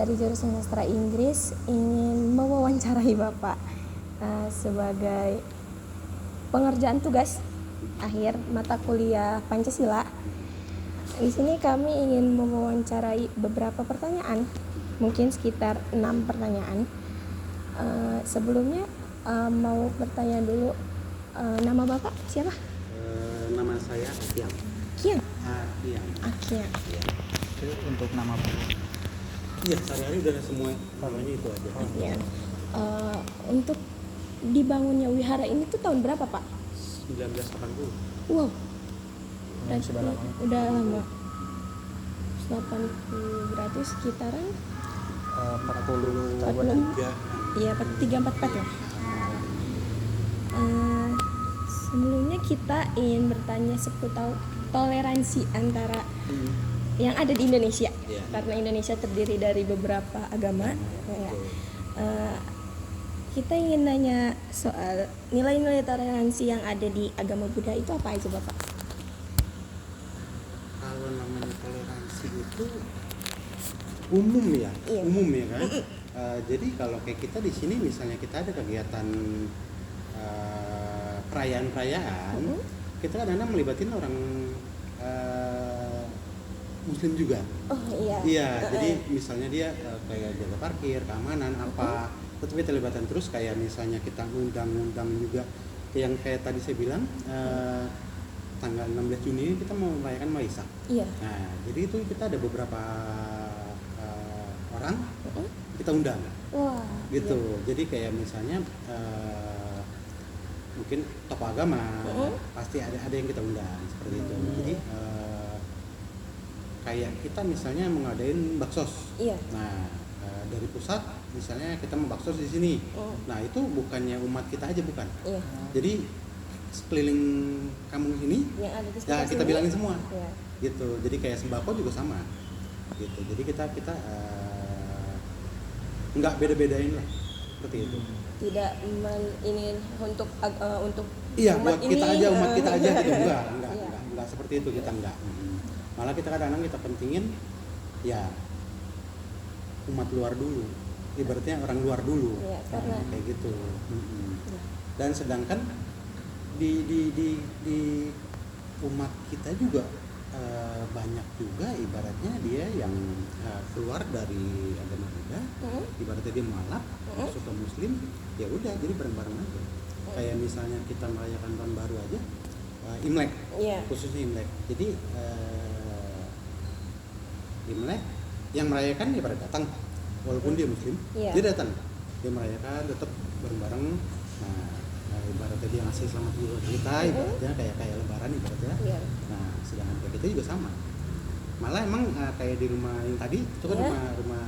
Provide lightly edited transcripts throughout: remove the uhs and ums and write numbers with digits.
dari jurusan sastra Inggris ingin mewawancarai Bapak sebagai pengerjaan tugas akhir mata kuliah Pancasila. Di sini kami ingin mewawancarai beberapa pertanyaan, mungkin sekitar 6 pertanyaan. Sebelumnya mau bertanya dulu, nama Bapak siapa? Nama saya Akian. Kian? Akian. Ya. Itu untuk nama Bapak? Iya, sehari-hari udah semua namanya itu aja. Akian. Untuk dibangunnya wihara ini tuh tahun berapa, Pak? 1980. Wow. Sudah lama. Udah lama. 80 berarti sekitaran 40 Iya, 344 ya. Sebelumnya kita ingin bertanya seputar toleransi antara yang ada di Indonesia, karena Indonesia terdiri dari beberapa agama. Kita ingin nanya soal nilai-nilai toleransi yang ada di agama Buddha itu apa aja, Bapak? Kalau namanya toleransi itu umum ya, Iya. umum ya kan. Jadi kalau kayak kita di sini misalnya kita ada kegiatan perayaan-perayaan, kita kadang-kadang melibatin orang Muslim juga. Oh iya. Iya, jadi misalnya dia kayak jaga parkir, keamanan apa, tetap kita libatan terus. Kayak misalnya kita ngundang juga yang kayak tadi saya bilang tanggal 16 Juni kita mau merayakan Waisak. Iya. Nah, jadi itu kita ada beberapa orang kita undang. Wah. Gitu. Iya. Jadi kayak misalnya mungkin tokoh agama pasti ada yang kita undang seperti itu. Jadi kayak kita misalnya mengadain baksos. Iya. Nah, dari pusat misalnya kita mau baksos di sini. Nah, itu bukannya umat kita aja, bukan. Iya. Jadi sekeliling kampung sini Yang ada di ya sekitar kita sini. bilangin semua. Iya. Gitu. Jadi kayak sembako juga sama. Gitu. Jadi kita nggak beda-bedain lah seperti itu. Tidak ingin untuk Iya, umat buat kita ini, aja, umat kita aja gitu. Enggak, Iya. enggak seperti itu, kita enggak. Malah kita kadang-kadang kita pentingin ya umat luar dulu. Ibaratnya orang luar dulu. Iya, karena kayak gitu. Iya. Dan sedangkan di umat kita juga banyak juga ibaratnya dia yang keluar dari agama Buddha, ibaratnya dia mualaf, masuk ke Muslim, ya udah jadi bareng-bareng aja. Kayak misalnya kita merayakan tahun baru aja, Imlek, khususnya Imlek. Jadi Imlek yang merayakan dia pada datang, walaupun dia Muslim, dia datang, dia merayakan tetap bareng-bareng. Nah, ibaratnya dia ngasih selamat dulu kita, ibaratnya kayak Lebaran ibaratnya. Nah, sedangkan kayak kita juga sama. Malah emang kayak di rumah yang tadi itu kan rumah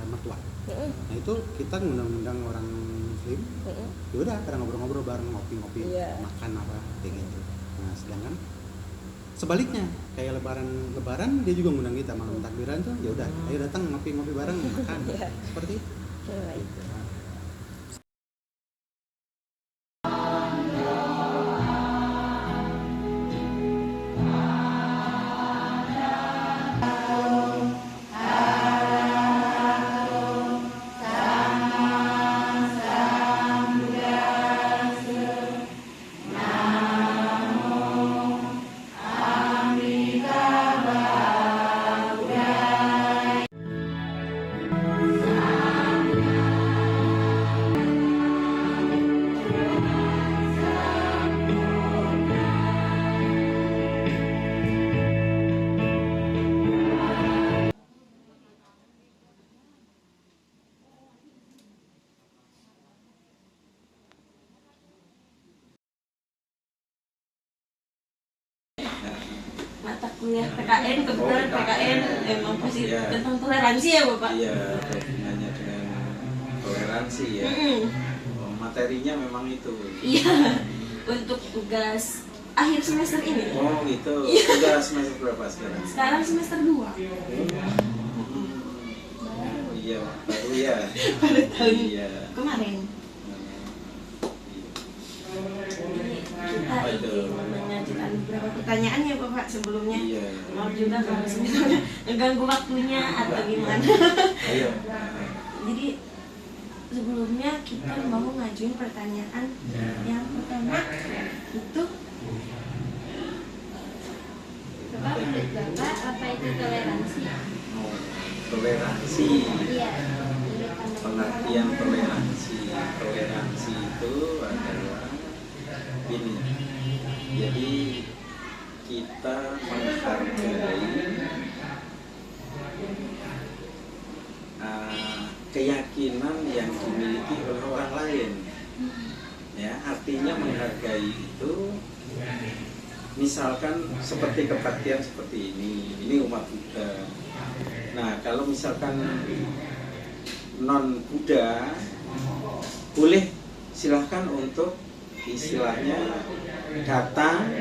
mertua. Nah, itu kita ngundang orang Muslim. Ya udah, kadang ngobrol-ngobrol bareng, ngopi-ngopi, makan apa kayak gitu. Nah, sedangkan sebaliknya kayak lebaran dia juga ngundang kita malam takbiran tuh, ya udah ayo datang ngopi-ngopi bareng, makan. Seperti itu. Mata kuliah PKN, kebetulan PKN emang pasti tentang toleransi ya Bapak? Iya, hubungannya dengan toleransi ya. Materinya memang itu. Iya, untuk tugas akhir semester ini. Oh itu, udah semester berapa sekarang? Sekarang semester 2. Iya, baru ya. Pada tahun kemarin. Kita ingin mengajukan beberapa pertanyaan ya Bapak sebelumnya. Mau juga kalau sebenarnya ngeganggu waktunya atau gimana. Ayo. Jadi sebelumnya kita mau ngajuin pertanyaan yang pertama itu Bapak, menurut Bapak apa itu toleransi? Oh, toleransi. Iya, menurut pandangan Pengertian toleransi. Toleransi itu adalah ini. Jadi kita menghargai keyakinan yang dimiliki oleh orang lain. Ya, artinya menghargai itu misalkan seperti kebaktian seperti ini umat Buddha. Nah, kalau misalkan non Buddha, boleh silahkan untuk istilahnya datang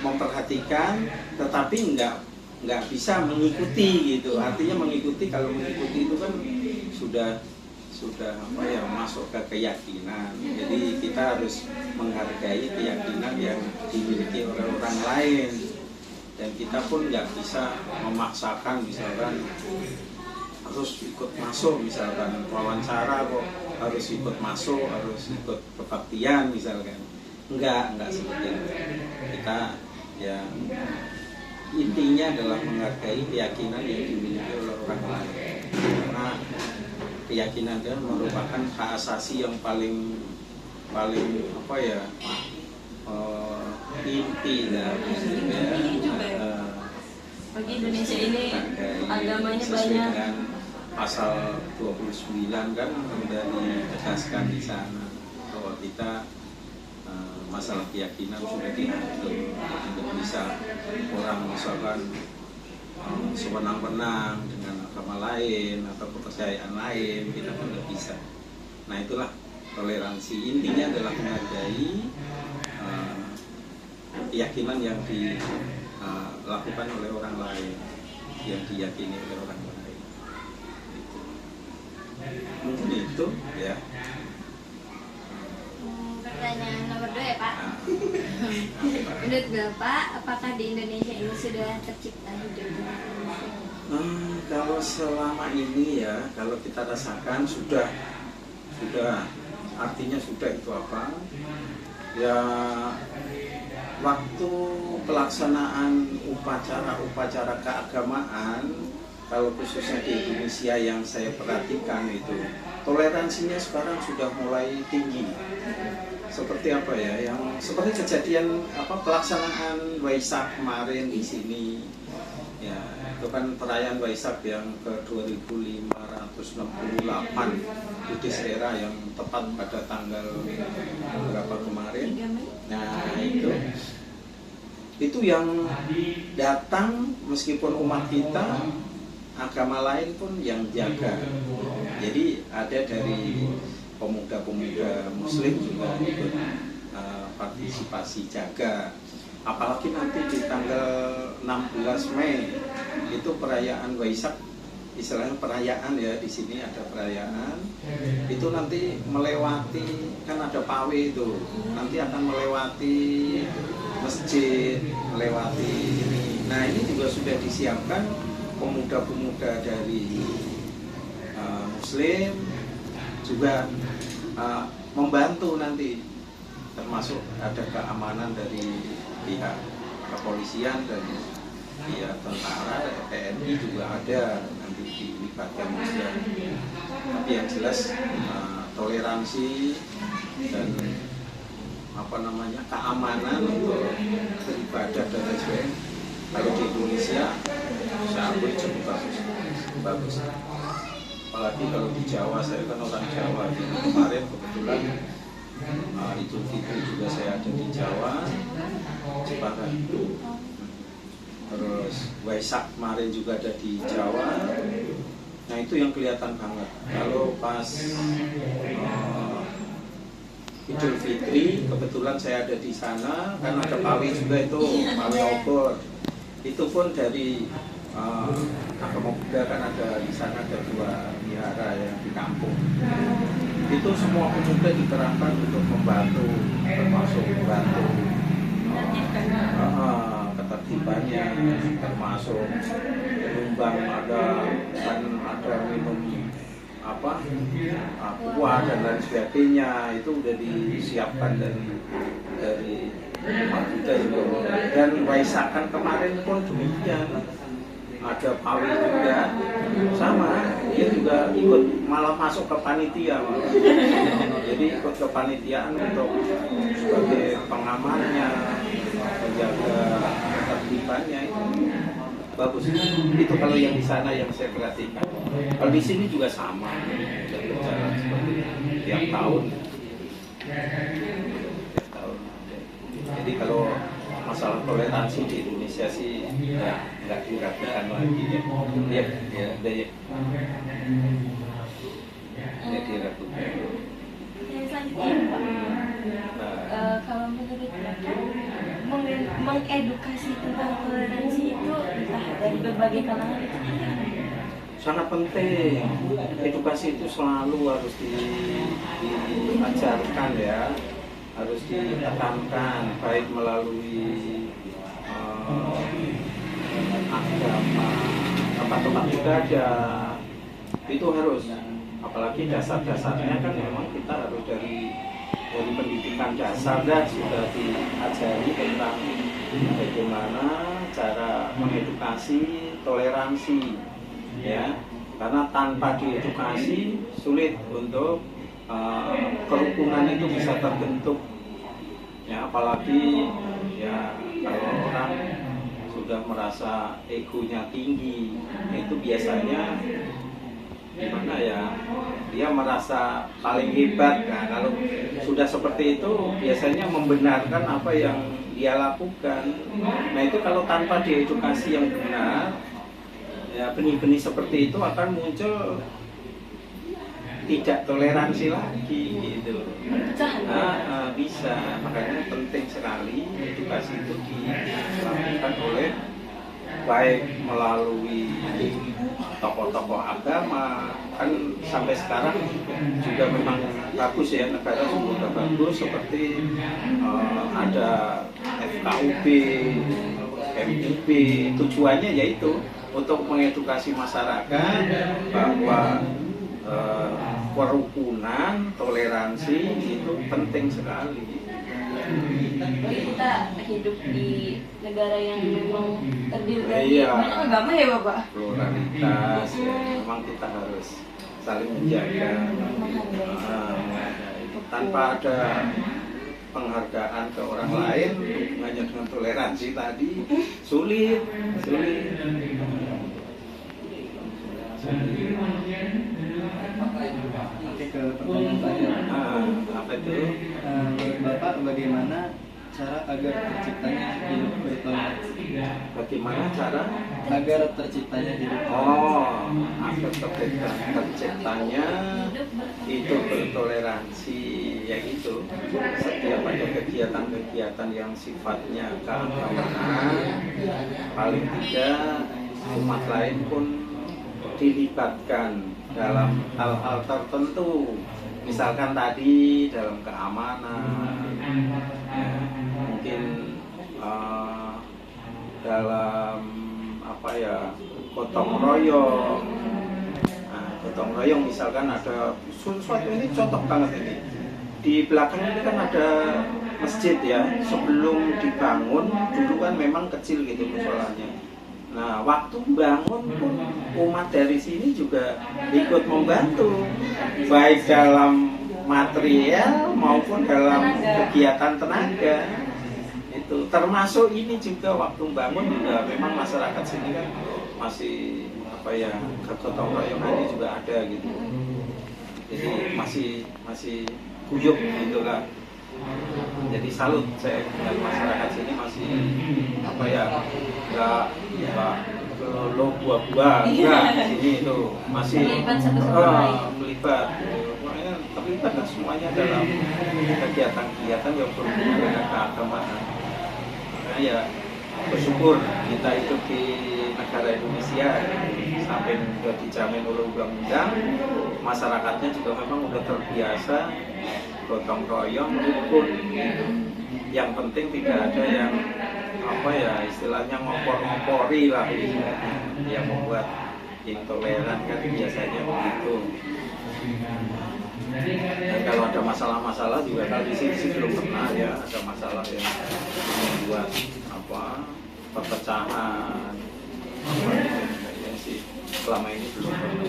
memperhatikan, tetapi nggak bisa mengikuti gitu. Artinya mengikuti, kalau mengikuti itu kan sudah apa ya, masuk ke keyakinan. Jadi kita harus menghargai keyakinan yang dimiliki oleh orang lain, dan kita pun nggak bisa memaksakan misalkan harus ikut masuk, misalkan wawancara kok harus ikut masuk, harus ikut kebaktian misalkan. Enggak seperti itu. Kita ya intinya adalah menghargai keyakinan yang dimiliki oleh orang lain, karena keyakinan itu merupakan hak asasi yang paling apa ya, inti lah maksudnya. Bagi Indonesia ini agamanya Sesuai banyak. dengan pasal 29 kan sudah ditegaskan di sana bahwa kita masalah keyakinan sudah diatur, tidak bisa orang misalkan sewenang-wenang dengan agama lain atau kepercayaan lain, kita pun tidak bisa. Nah, itulah toleransi, intinya adalah menghargai keyakinan yang dilakukan oleh orang lain, yang diyakini oleh orang lain. Gitu. Mungkin itu ya. Pertanyaan nomor 2 ya Pak. Nah, Menurut Bapak, apakah di Indonesia ini sudah tercipta hidup dengan manusia? kalau selama ini ya, kalau kita rasakan sudah artinya sudah itu apa? Ya, waktu pelaksanaan upacara keagamaan, kalau khususnya di Indonesia yang saya perhatikan itu, toleransinya sekarang sudah mulai tinggi. Seperti apa ya, yang seperti kejadian pelaksanaan Waisak kemarin di sini. Ya, itu kan perayaan Waisak yang ke 2568 Buddhisera yang tepat pada tanggal berapa kemarin. Nah, itu yang datang meskipun umat kita, agama lain pun yang jaga. Jadi ada dari pemuda-pemuda muslim juga ikut partisipasi jaga. Apalagi nanti di tanggal 16 Mei itu perayaan Waisak, istilahnya perayaan ya, di sini ada perayaan. Itu nanti melewati, kan ada pawe itu, nanti akan melewati masjid, melewati ini. Nah, ini juga sudah disiapkan pemuda-pemuda dari muslim juga membantu nanti, termasuk ada keamanan dari pihak kepolisian dan pihak tentara, TNI juga ada nanti dilibatkan juga. Tapi yang jelas toleransi dan keamanan untuk beribadah dan lain sebagainya, kalau di Indonesia saya akui cukup bagus. Apalagi kalau di Jawa, saya kan orang Jawa. Kemarin kebetulan Idul Fitri juga saya ada di Jawa, Jepara. Terus Waisak kemarin juga ada di Jawa. Nah, itu yang kelihatan banget. Kalau pas Idul Fitri, kebetulan saya ada di sana, kan ada pawi juga itu, pawi obor. Itu pun dari agama Buddha, kan ada di sana ada 2 wihara yang di kampung. Itu semua pemuda dikerahkan untuk membantu, termasuk membantu ketertiban ketertibannya, termasuk penyumbang ada minum kuah dan lain sebagainya, itu udah disiapkan dari kita juga. Dan Waisakan kemarin pun demikian, ada Pawi juga sama, dia juga ikut malah masuk ke panitia malah. Jadi ikut ke panitiaan untuk sebagai pengamannya, menjaga ketertibannya. Itu bagus. Itu kalau yang di sana yang saya perhatikan. Kalau di sini juga sama, dan berjalan seperti tiap tahun. Jadi kalau masalah toleransi di Indonesia sih ya nggak diragukan lagi ya. Ya diragukan. Yang selanjutnya Pak, kalau menurut Bapak mengedukasi tentang toleransi itu entah dari berbagai kalangan itu sangat penting. Edukasi itu selalu harus diajarkan ya, harus ditekankan baik melalui agama, tempat-tempat ibadah, itu harus. Apalagi dasar-dasarnya kan memang kita harus dari pendidikan dasar sudah diajari tentang bagaimana cara mengedukasi toleransi ya, karena tanpa diedukasi sulit untuk kerukunan itu bisa terbentuk ya, apalagi ya kalau orang sudah merasa egonya tinggi, itu biasanya gimana ya, dia merasa paling hebat. Nah, kalau sudah seperti itu biasanya membenarkan apa yang dia lakukan. Nah, itu kalau tanpa diedukasi yang benar ya, benih-benih seperti itu akan muncul tidak toleransi lagi gitu. Bisa, makanya penting sekali edukasi itu dilakukan oleh baik melalui tokoh-tokoh agama, kan sampai sekarang juga memang bagus ya, negara sudah bagus seperti ada FKUB, MUB, tujuannya yaitu untuk mengedukasi masyarakat bahwa kerukunan, toleransi itu penting sekali. Jadi kita hidup di negara yang memang terdiri dari banyak agama ya Bapak? Pluralitas, ya. Memang kita harus saling menjaga, tanpa ada penghargaan ke orang lain, hanya dengan toleransi tadi sulit. Oke, ke pertanyaan saya. Apa itu? Menurut Bapak bagaimana cara agar terciptanya hidup bertoleransi? Bagaimana cara Agar terciptanya hidup agar terciptanya itu bertoleransi, yaitu setiap ada kegiatan-kegiatan yang sifatnya keagamaan, paling tidak umat lain pun dilibatkan dalam hal-hal tertentu, misalkan tadi dalam keamanan, mungkin dalam gotong royong. Gotong royong misalkan ada sesuatu, ini contoh banget ini. Di belakang ini kan ada masjid ya, sebelum dibangun dulu kan memang kecil gitu musolanya. Nah, waktu bangun pun umat dari sini juga ikut membantu, baik dalam material maupun dalam kegiatan tenaga. Itu termasuk ini juga waktu bangun juga memang masyarakat sini kan masih gotong royongannya juga ada gitu. Jadi masih guyup gitu lah. Jadi salut saya dengan masyarakat sini, masih nggak lo buah-buah sini itu masih melibat semuanya dalam kegiatan-kegiatan yang berhubungan dengan keagamaan. Makanya ya bersyukur kita hidup di negara Indonesia, sampai sudah dijamin oleh undang-undang, masyarakatnya juga memang udah terbiasa gotong royong, rukun. Yang penting tidak ada yang apa ya istilahnya ngopor-ngopori lah yang membuat intoleran kan biasanya begitu. Dan kalau ada masalah-masalah juga kali sih belum pernah ya ada masalah yang membuat apa perpecahan apa gitu sih selama ini belum pernah.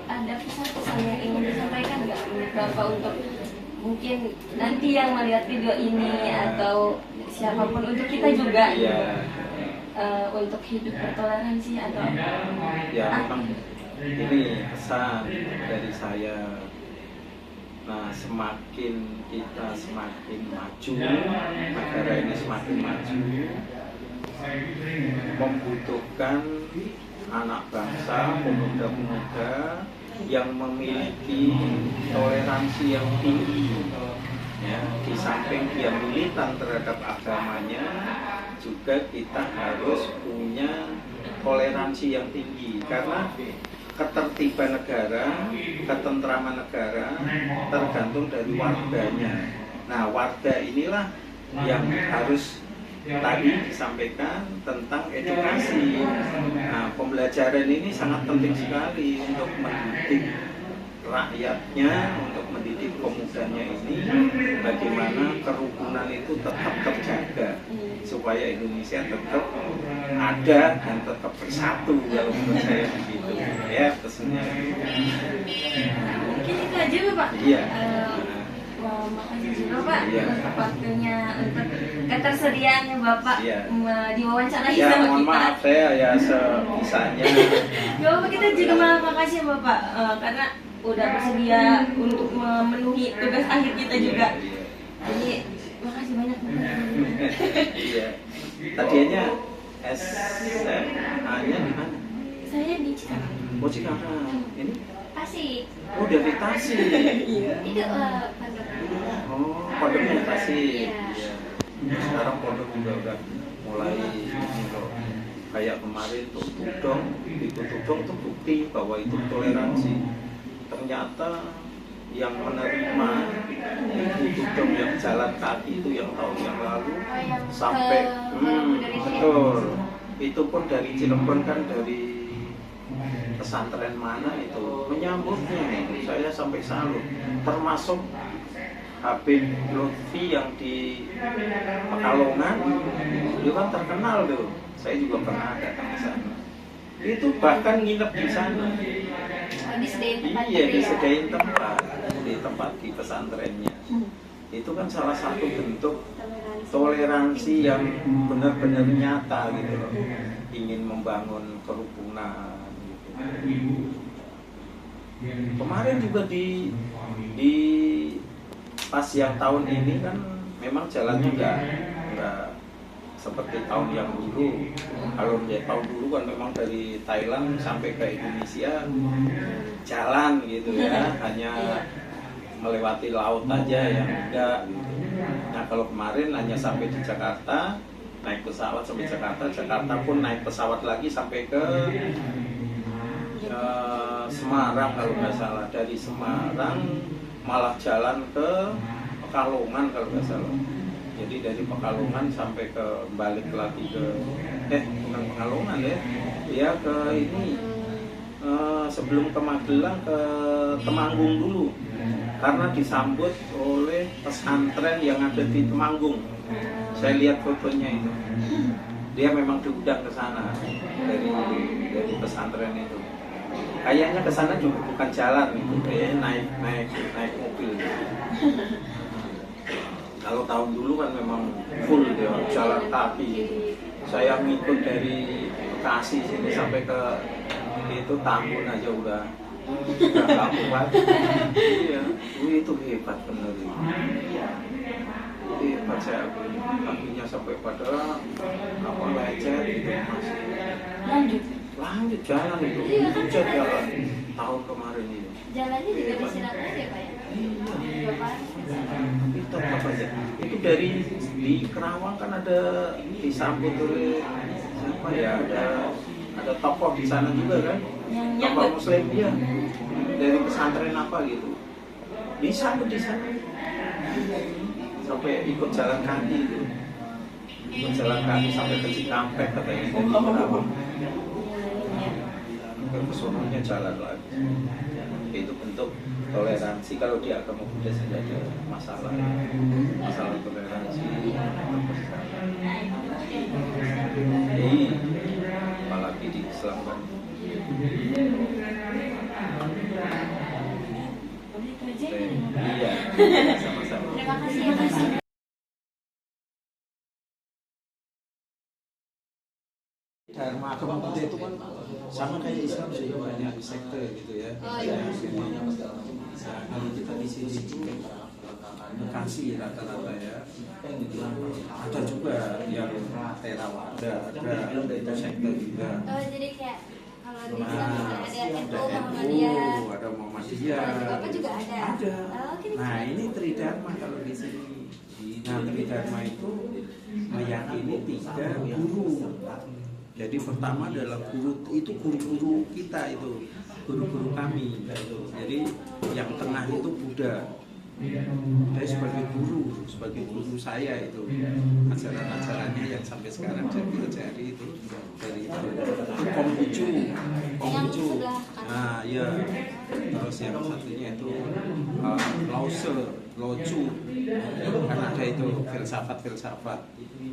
Ada pesan-pesan yang ingin disampaikan nggak menurut Bapak untuk mungkin nanti yang melihat video ini atau siapapun untuk kita juga untuk hidup bertoleransi atau ya memang ini pesan dari saya. Nah semakin kita semakin maju, negara ini semakin maju, membutuhkan anak bangsa, pemuda-pemuda yang memiliki toleransi yang tinggi. Ya, di samping dia militan terhadap agamanya, juga kita harus punya toleransi yang tinggi karena ketertiban negara, ketentraman negara tergantung dari warganya. Nah, warga inilah yang harus tadi disampaikan tentang edukasi. Nah, pembelajaran ini sangat penting sekali untuk mendidik rakyatnya, untuk mendidik pemudanya ini bagaimana kerukunan itu tetap terjaga supaya Indonesia tetap ada dan tetap bersatu kalau menurut saya begitu ya pesannya. mungkin itu aja Bapak. Iya. Makasih juga Pak untuk waktunya, untuk ketersediaannya Bapak diwawancarai Ya sama mohon kita. maaf saya ya sebisanya. Gak apa, kita juga malah makasih Bapak karena udah bersedia untuk memenuhi tugas akhir kita juga. Jadi makasih banyak Bapak. Iya. Tadinya SMA-nya di mana? Saya di Cikarang. Oh Cikarang. Ini? Tasik. Oh dari Tasik. Iya. Itu pondok. Oh pondoknya Tasik. Iya. Iya. Sekarang pondok juga udah mulai ini loh. Kayak kemarin tuh Tudong, itu Tudong tuh bukti bahwa itu toleransi. Ternyata yang menerima ibu Tudong yang jalan kaki itu yang tahun yang lalu sampai betul. Itu pun dari Cirebon kan, dari pesantren mana itu menyambutnya, saya sampai salut. Termasuk Habib Lutfi yang di Pekalongan itu kan terkenal tuh, saya juga pernah datang ke sana. Itu bahkan nginep di sana. Iya, disediain tempat di tempat di pesantrennya. Itu kan salah satu bentuk toleransi yang benar-benar nyata gitu loh, ingin membangun kerukunan gitu. Kemarin juga di pas yang tahun ini kan memang jalannya nggak seperti tahun yang dulu. Kalau ya, tahun dulu kan memang dari Thailand sampai ke Indonesia jalan gitu ya, hanya melewati laut aja yang enggak gitu. Nah kalau kemarin hanya sampai di Jakarta, naik pesawat sampai Jakarta, Jakarta pun naik pesawat lagi sampai ke Semarang kalau nggak salah. Dari Semarang malah jalan ke Pekalongan kalau nggak salah. Jadi dari Pekalongan sampai ke balik lagi ke bukan Pekalongan ya, dia ke ini sebelum ke Magelang ke Temanggung dulu, karena disambut oleh pesantren yang ada di Temanggung. Saya lihat fotonya itu, dia memang diundang ke sana dari pesantren itu. Kayaknya ke sana juga bukan jalan itu, kayaknya naik mobil. Kalau tahun dulu kan memang full dia jalan kaki. Saya ngikut dari Bekasi sini sampai ke itu Tambun aja udah nggak kuat. Iya, itu hebat bener. Hebat saya, kakinya sampai pada lecet gitu masih. Lanjut jalan itu, puncak jalan tahun kemarin itu. Jalannya juga disilang aja Pak ya? Iya. Itu apa ya? Itu dari di Kerawang kan ada disambut oleh siapa ya? Ada tokoh di sana juga kan? Tokoh Muslim dia dari pesantren apa gitu. Disambut di sana. sampai ikut jalan kaki itu, ikut jalan kaki sampai ke Cikampek katanya. Ke sononya jalan lagi. Itu bentuk toleransi. Kalau di agama Buddha tidak ada masalah toleransi. Apalagi di Islam kan. Iya, sama-sama. Terima kasih ya Mas. Dharma agama Buddha itu kan sama kayak Islam sih, banyak sekte gitu ya. Semuanya kalau kita di sini Bekasi rata-rata ya, ada juga yang Theravada, ada itu sekte juga. Jadi kayak kalau di Islam ada NU, Muhammadiyah. Ada Muhammadiyah. Bapak juga ada. Ada. Nah ini Tridharma kalau di sini. Nah Tridharma itu meyakini 3 guru. Jadi pertama adalah guru-guru kita itu, guru-guru kami. Jadi yang tengah itu Buddha. Dia sebagai guru saya itu. Ajaran-ajarannya yang sampai sekarang saya pelajari itu dari Konghucu. Nah, ya. Terus yang satunya itu Lause, Locu. Kan ada itu filsafat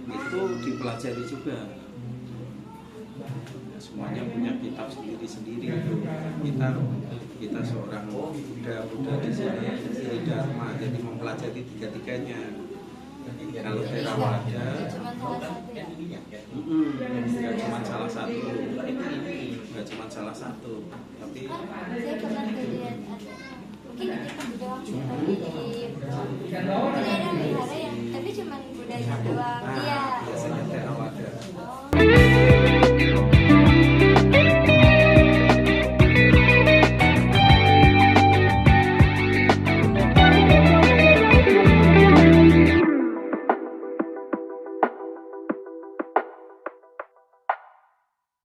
itu dipelajari juga. Semuanya punya kitab sendiri-sendiri. Kita seorang Buddha di sini Tridharma, jadi mempelajari 3-tiganya. Kalau Theravada nggak cuma salah satu, tapi Saya pernah lihat mungkin kita juga di